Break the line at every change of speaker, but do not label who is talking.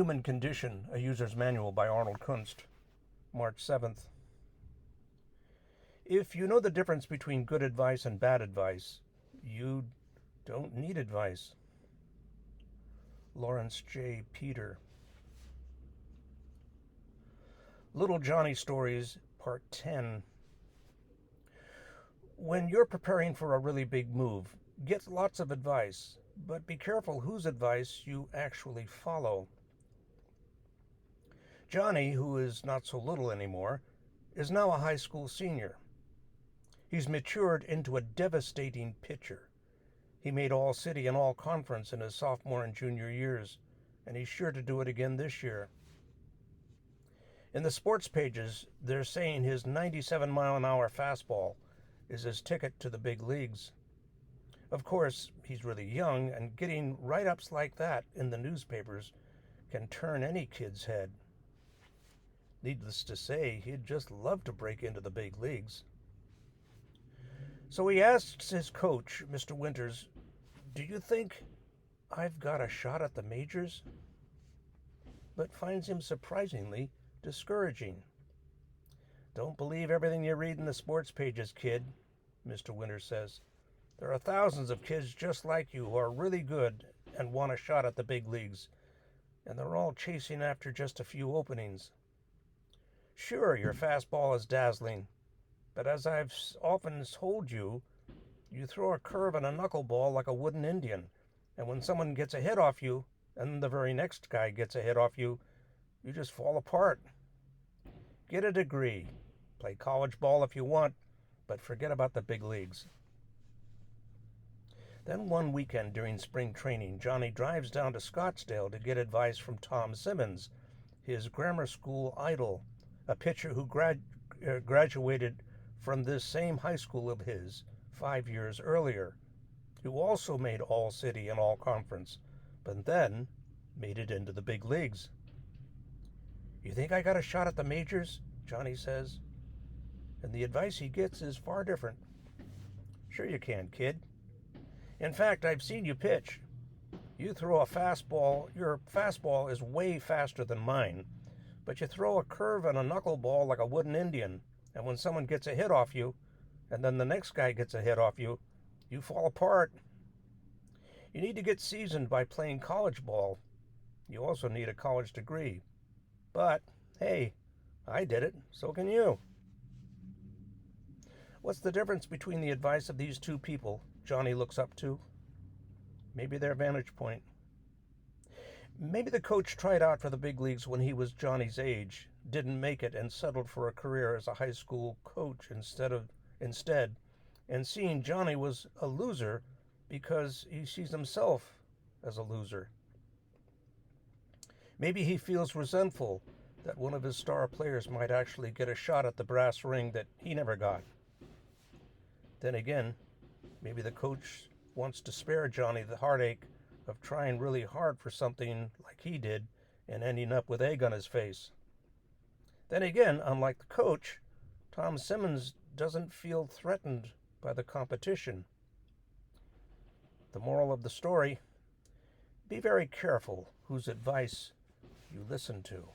Human Condition, a User's Manual by Arnold Kunst, March 7th. If you know the difference between good advice and bad advice, you don't need advice. Lawrence J. Peter. Little Johnny Stories, Part 10. When you're preparing for a really big move, get lots of advice, but be careful whose advice you actually follow. Johnny, who is not so little anymore, is now a high school senior. He's matured into a devastating pitcher. He made All-City and All-Conference in his sophomore and junior years, and he's sure to do it again this year. In the sports pages, they're saying his 97-mile-an-hour fastball is his ticket to the big leagues. Of course, he's really young, and getting write-ups like that in the newspapers can turn any kid's head. Needless to say, he'd just love to break into the big leagues. So he asks his coach, Mr. Winters, "Do you think I've got a shot at the majors?" But finds him surprisingly discouraging. "Don't believe everything you read in the sports pages, kid," Mr. Winters says. "There are thousands of kids just like you who are really good and want a shot at the big leagues, and they're all chasing after just a few openings. Sure, your fastball is dazzling, but as I've often told you, you throw a curve and a knuckleball like a wooden Indian, and when someone gets a hit off you, and the very next guy gets a hit off you, you just fall apart. Get a degree, play college ball if you want, but forget about the big leagues." Then one weekend during spring training, Johnny drives down to Scottsdale to get advice from Tom Simmons, his grammar school idol, a pitcher who graduated from this same high school of his 5 years earlier, who also made All-City and All-Conference, but then made it into the big leagues. "You think I got a shot at the majors?" Johnny says. And the advice he gets is far different. "Sure you can, kid. In fact, I've seen you pitch. You throw a fastball, your fastball is way faster than mine, but you throw a curve and a knuckleball like a wooden Indian, and when someone gets a hit off you, and then the next guy gets a hit off you, you fall apart. You need to get seasoned by playing college ball. You also need a college degree. But, hey, I did it, so can you." What's the difference between the advice of these two people Johnny looks up to? Maybe their vantage point. Maybe the coach tried out for the big leagues when he was Johnny's age, didn't make it, and settled for a career as a high school coach instead, and seeing Johnny was a loser because he sees himself as a loser. Maybe he feels resentful that one of his star players might actually get a shot at the brass ring that he never got. Then again, maybe the coach wants to spare Johnny the heartache of trying really hard for something like he did and ending up with egg on his face. Then again, unlike the coach, Tom Simmons doesn't feel threatened by the competition. The moral of the story: be very careful whose advice you listen to.